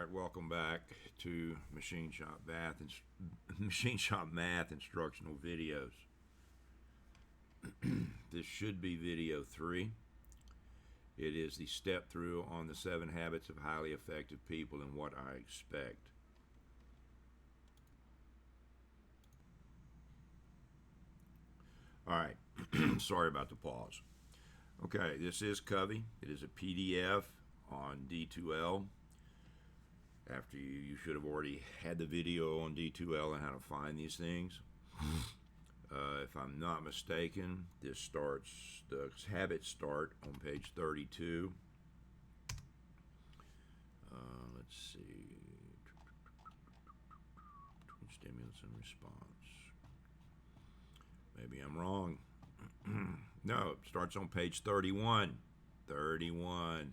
right, welcome back to Machine Shop Math instructional videos. This should be video 3. It is the step through on the 7 habits of highly effective people and what I expect. All right, sorry about the pause. Okay, this is Covey. It is a PDF on D2L. After you should have already had the video on D2L and how to find these things. If I'm not mistaken, the habits start on page 32. Let's see. Between stimulus and response. Maybe I'm wrong. No, it starts on page 31. 31.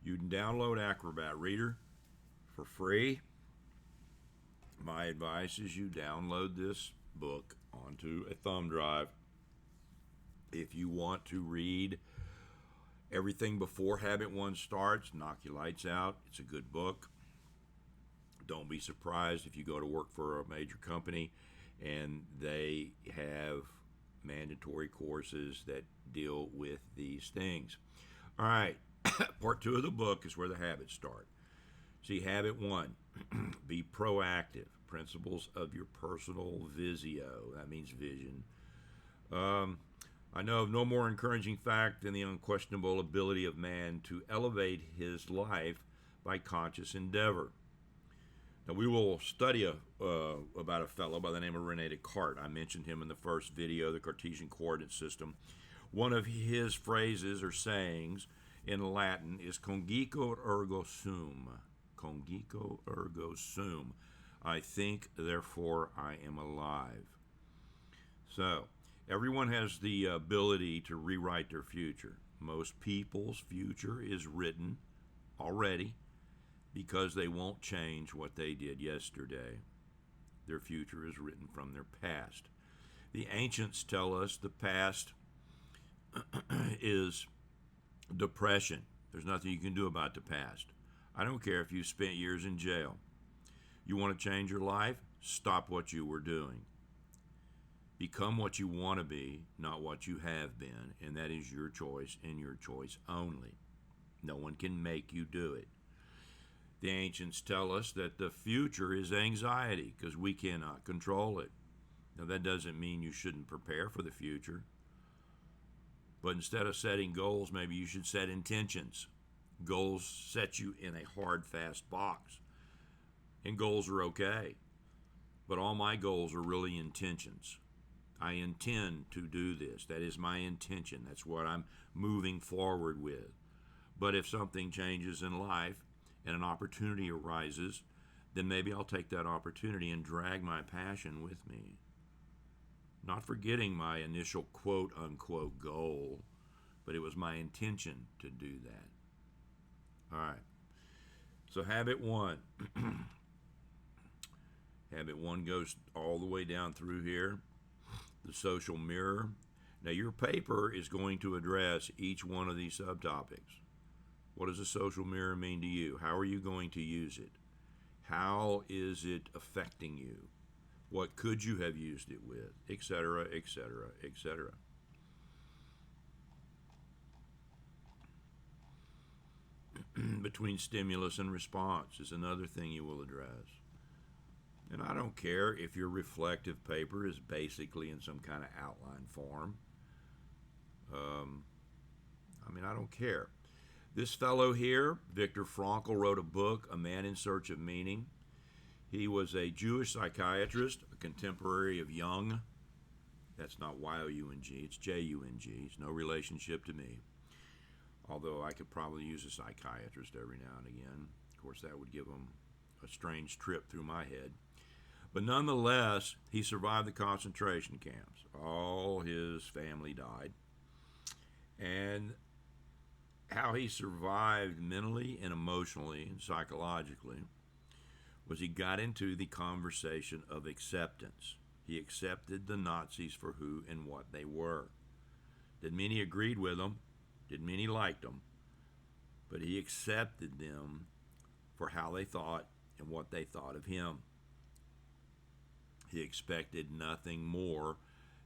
You can download Acrobat Reader for free. My advice is you download this book onto a thumb drive. If you want to read everything before Habit 1 starts, knock your lights out. It's a good book. Don't be surprised if you go to work for a major company and they have mandatory courses that deal with these things. All right, part 2 of the book is where the habits start. See, habit 1, be proactive. Principles of your personal visio. That means vision. I know of no more encouraging fact than the unquestionable ability of man to elevate his life by conscious endeavor. Now, we will study about a fellow by the name of René Descartes. I mentioned him in the first video, the Cartesian coordinate system. One of his phrases or sayings in Latin is cogito ergo sum. Cogito ergo sum. I think, therefore I am alive. So, everyone has the ability to rewrite their future. Most people's future is written already because they won't change what they did yesterday. Their future is written from their past. The ancients tell us the past is depression. There's nothing you can do about the past. I don't care if you spent years in jail. You want to change your life? Stop what you were doing. Become what you want to be, not what you have been, and that is your choice and your choice only. No one can make you do it. The ancients tell us that the future is anxiety because we cannot control it. Now, that doesn't mean you shouldn't prepare for the future. But instead of setting goals, maybe you should set intentions. Goals set you in a hard, fast box. And goals are okay. But all my goals are really intentions. I intend to do this. That is my intention. That's what I'm moving forward with. But if something changes in life and an opportunity arises, then maybe I'll take that opportunity and drag my passion with me. Not forgetting my initial quote-unquote goal, but it was my intention to do that. All right. So habit 1. Habit 1 goes all the way down through here. The social mirror. Now, your paper is going to address each one of these subtopics. What does a social mirror mean to you? How are you going to use it? How is it affecting you? What could you have used it with? Etc., etc., etc. Between stimulus and response is another thing you will address. And I don't care if your reflective paper is basically in some kind of outline form. I don't care. This fellow here, Viktor Frankl, wrote a book, A Man in Search of Meaning. He was a Jewish psychiatrist, a contemporary of Jung. That's not Y-O-U-N-G, it's J-U-N-G. It's no relationship to me. Although I could probably use a psychiatrist every now and again. Of course, that would give him a strange trip through my head. But nonetheless, he survived the concentration camps. All his family died. And how he survived mentally and emotionally and psychologically was he got into the conversation of acceptance. He accepted the Nazis for who and what they were. Did many agreed with them? Did many liked them? But he accepted them for how they thought and what they thought of him. He expected nothing more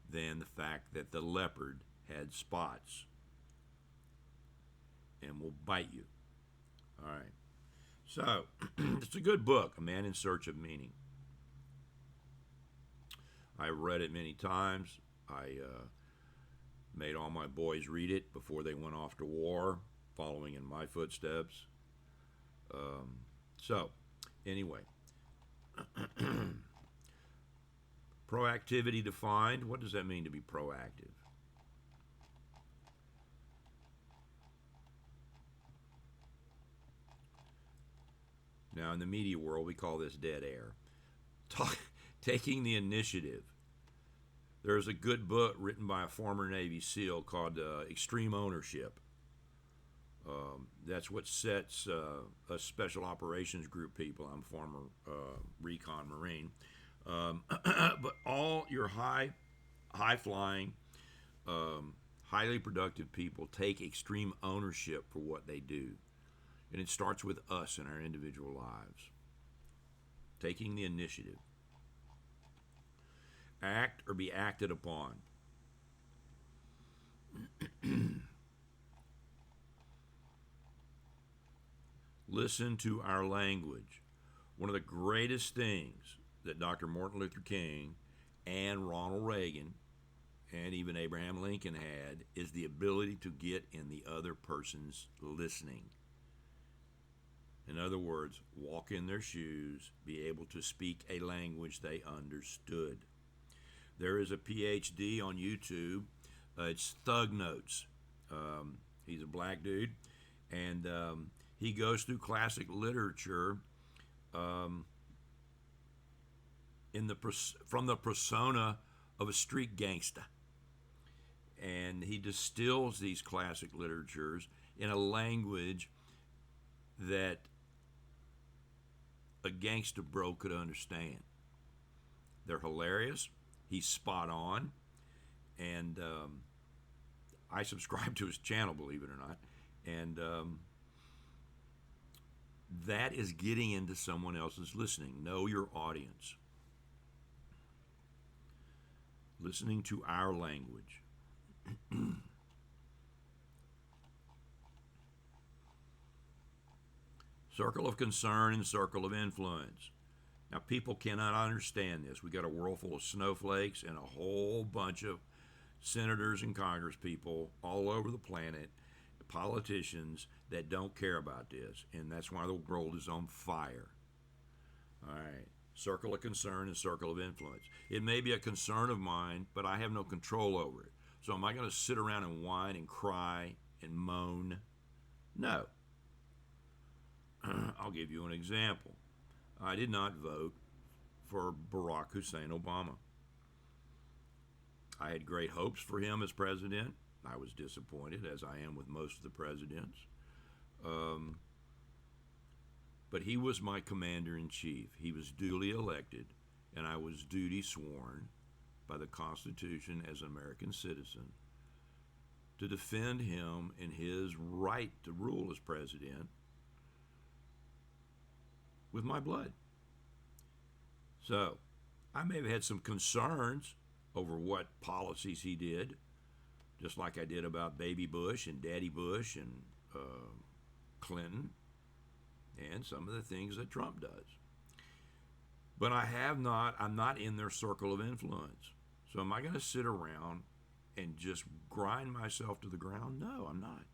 than the fact that the leopard had spots and will bite you. All right. So, it's a good book, A Man in Search of Meaning. I've read it many times. I made all my boys read it before they went off to war, following in my footsteps. Anyway. Proactivity defined. What does that mean to be proactive? Now, in the media world, we call this dead air. Taking the initiative. There's a good book written by a former Navy SEAL called Extreme Ownership. That's what sets us Special Operations Group people. I'm a former recon Marine. But all your high-flying, highly productive people take extreme ownership for what they do. And it starts with us in our individual lives. Taking the initiative. Act or be acted upon. Listen to our language. One of the greatest things that Dr. Martin Luther King and Ronald Reagan and even Abraham Lincoln had is the ability to get in the other person's listening. In other words, walk in their shoes, be able to speak a language they understood. There is a PhD on YouTube. It's Thug Notes. He's a black dude, and he goes through classic literature from the persona of a street gangster. And he distills these classic literatures in a language that a gangster bro could understand. They're hilarious. He's spot on. And I subscribe to his channel, believe it or not. And that is getting into someone else's listening. Know your audience. Listening to our language. Circle of concern and circle of influence. Now, people cannot understand this. We got a world full of snowflakes and a whole bunch of senators and congresspeople all over the planet, politicians that don't care about this, and that's why the world is on fire. All right. Circle of concern and circle of influence. It may be a concern of mine, but I have no control over it. So am I going to sit around and whine and cry and moan? No. I'll give you an example. I did not vote for Barack Hussein Obama. I had great hopes for him as president. I was disappointed, as I am with most of the presidents. But he was my commander-in-chief. He was duly elected, and I was duty sworn by the Constitution as an American citizen to defend him in his right to rule as president with my blood. So, I may have had some concerns over what policies he did, just like I did about Baby Bush and Daddy Bush and Clinton and some of the things that Trump does. But I'm not in their circle of influence. So am I going to sit around and just grind myself to the ground? No, I'm not.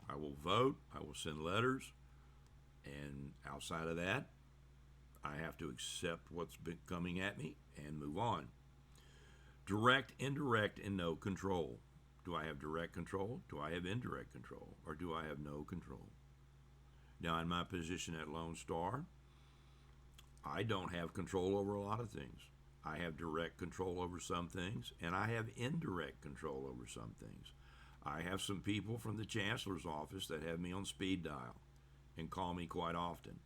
I will vote, I will send letters, and outside of that, I have to accept what's been coming at me and move on. Direct, indirect, and no control. Do I have direct control? Do I have indirect control? Or do I have no control? Now, in my position at Lone Star, I don't have control over a lot of things. I have direct control over some things, and I have indirect control over some things. I have some people from the Chancellor's office that have me on speed dial and call me quite often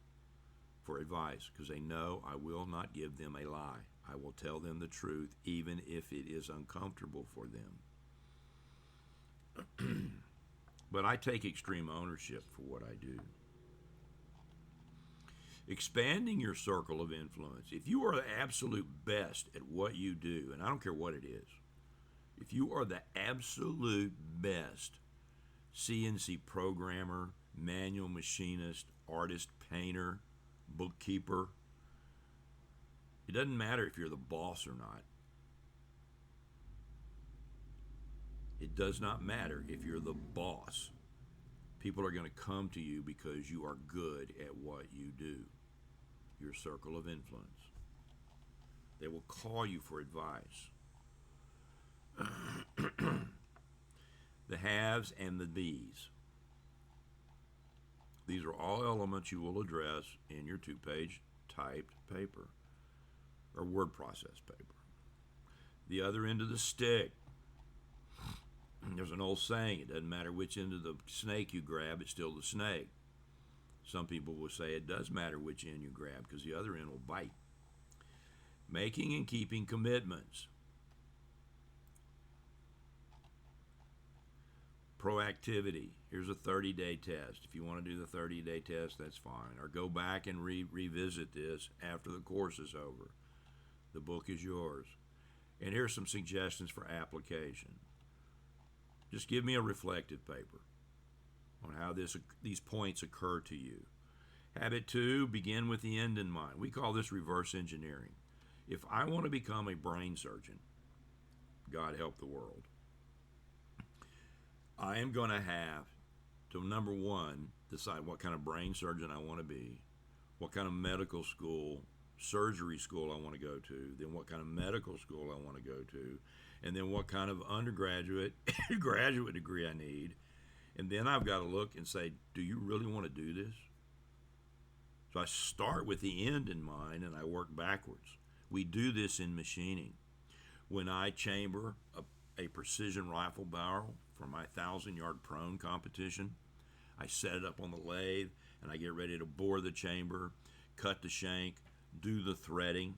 for advice because they know I will not give them a lie. I will tell them the truth even if it is uncomfortable for them. but I take extreme ownership for what I do. Expanding your circle of influence. If you are the absolute best at what you do, and I don't care what it is, if you are the absolute best CNC programmer, manual machinist, artist, painter, bookkeeper, it doesn't matter if you're the boss or not. It does not matter if you're the boss. People are going to come to you because you are good at what you do. Your circle of influence. They will call you for advice. The haves and the bees. These are all elements you will address in your 2-page typed paper or word process paper. The other end of the stick. There's an old saying, it doesn't matter which end of the snake you grab, it's still the snake. Some people will say it does matter which end you grab because the other end will bite. Making and keeping commitments. Proactivity. Here's a 30-day test. If you want to do the 30-day test, that's fine. Or go back and revisit this after the course is over. The book is yours. And here's some suggestions for application. Just give me a reflective paper on how these points occur to you. Habit 2, begin with the end in mind. We call this reverse engineering. If I want to become a brain surgeon, God help the world, I am going to have to, number one, decide what kind of brain surgeon I want to be, what kind of medical school, surgery school I want to go to, then what kind of medical school I want to go to, and then what kind of undergraduate, graduate degree I need. And then I've got to look and say, do you really want to do this? So I start with the end in mind and I work backwards. We do this in machining. When I chamber a precision rifle barrel for my 1,000-yard prone competition, I set it up on the lathe and I get ready to bore the chamber, cut the shank, do the threading.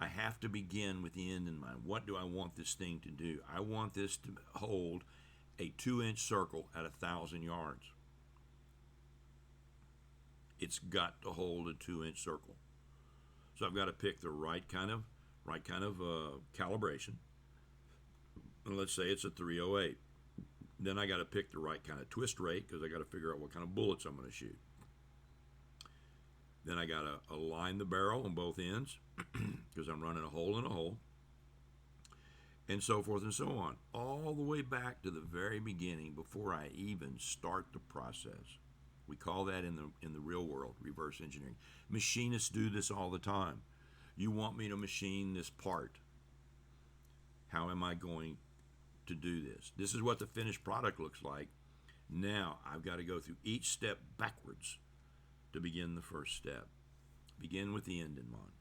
I have to begin with the end in mind. What do I want this thing to do? I want this to hold a 2-inch circle at 1,000 yards. It's got to hold a 2-inch circle. So I've got to pick the right kind of calibration. And let's say it's a 308. Then I got to pick the right kind of twist rate because I got to figure out what kind of bullets I'm going to shoot. Then I got to align the barrel on both ends because I'm running a hole in a hole, and so forth and so on, all the way back to the very beginning before I even start the process. We call that in the real world reverse engineering. Machinists do this all the time. You want me to machine this part. How am I going to do this? This is what the finished product looks like. Now I've got to go through each step backwards to begin the first step. Begin with the end in mind.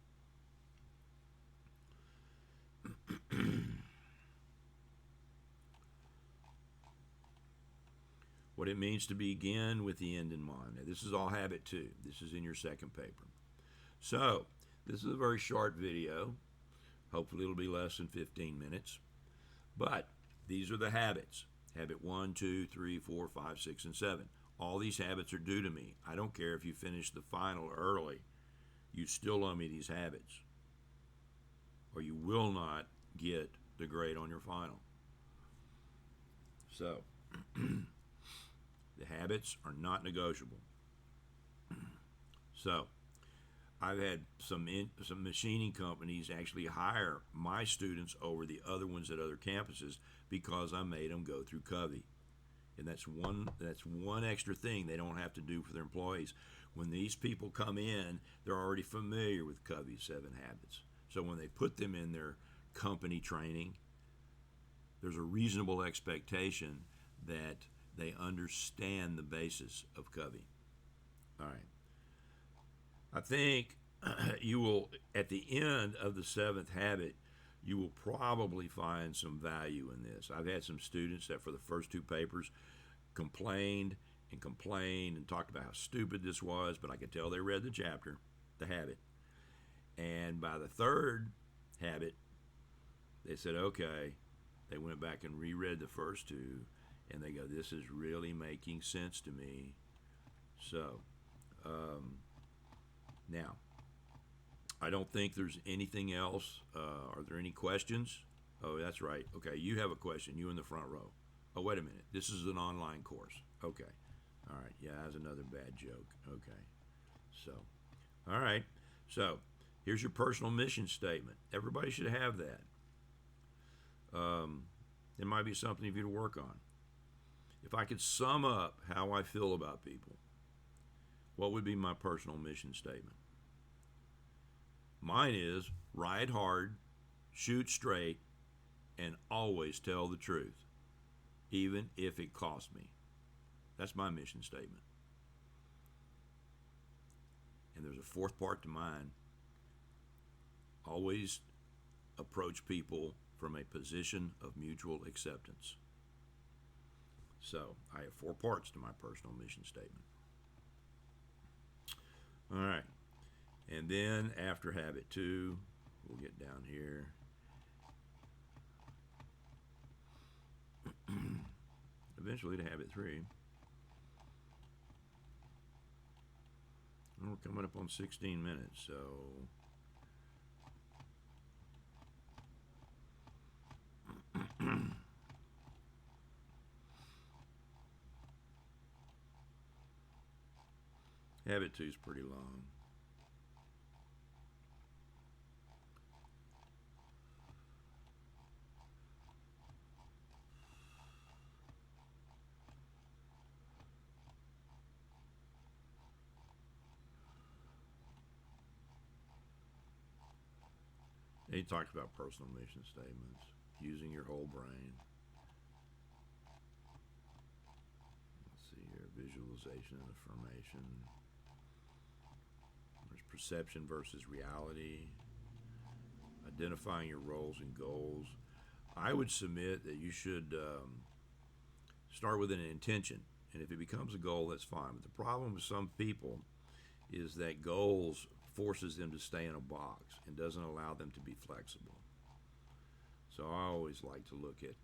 What it means to begin with the end in mind. Now, this is all habit 2. This is in your second paper. So, this is a very short video. Hopefully it'll be less than 15 minutes. But these are the habits. Habit 1, 2, 3, 4, 5, 6, and 7. All these habits are due to me. I don't care if you finish the final early. You still owe me these habits, or you will not get the grade on your final. So, the habits are not negotiable. So, I've had some machining companies actually hire my students over the other ones at other campuses because I made them go through Covey. And that's one extra thing they don't have to do for their employees. When these people come in, they're already familiar with Covey's 7 habits. So when they put them in their company training, there's a reasonable expectation that they understand the basis of Covey. All right. I think you will, at the end of the 7th habit, you will probably find some value in this. I've had some students that for the first 2 papers complained and talked about how stupid this was, but I could tell they read the chapter, the habit. And by the 3rd habit, they said, okay, they went back and reread the first 2, and they go, this is really making sense to me. So, now, I don't think there's anything else. Are there any questions? Oh, that's right. Okay, you have a question. You in the front row. Oh, wait a minute. This is an online course. Okay. All right. Yeah, that's another bad joke. Okay. So, all right. So, here's your personal mission statement. Everybody should have that. It might be something for you to work on. If I could sum up how I feel about people, what would be my personal mission statement? Mine is ride hard, shoot straight, and always tell the truth, even if it costs me. That's my mission statement. And there's a fourth part to mine. Always approach people from a position of mutual acceptance. So I have 4 parts to my personal mission statement. All right. And then after habit 2, we'll get down here. Eventually to habit 3. And we're coming up on 16 minutes, so habit 2 is pretty long. He talks about personal mission statements, using your whole brain. Let's see here, visualization and affirmation. There's perception versus reality, identifying your roles and goals. I would submit that you should start with an intention, and if it becomes a goal, that's fine. But the problem with some people is that goals forces them to stay in a box and doesn't allow them to be flexible. So I always like to look at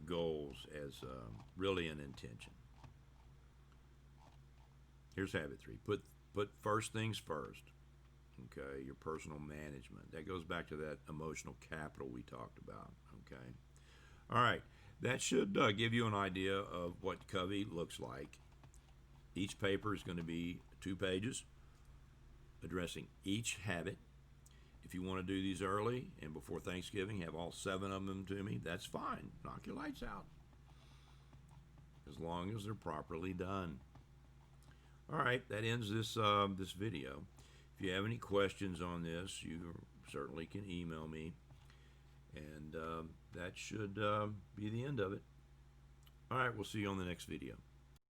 goals as really an intention. Here's habit 3. Put first things first. Okay, your personal management. That goes back to that emotional capital we talked about. Okay. All right. That should give you an idea of what Covey looks like. Each paper is going to be 2 pages addressing each habit. If you want to do these early and before Thanksgiving, have all 7 of them to me, that's fine. Knock your lights out. As long as they're properly done. All right, that ends this this video. If you have any questions on this, you certainly can email me. And that should be the end of it. All right, we'll see you on the next video.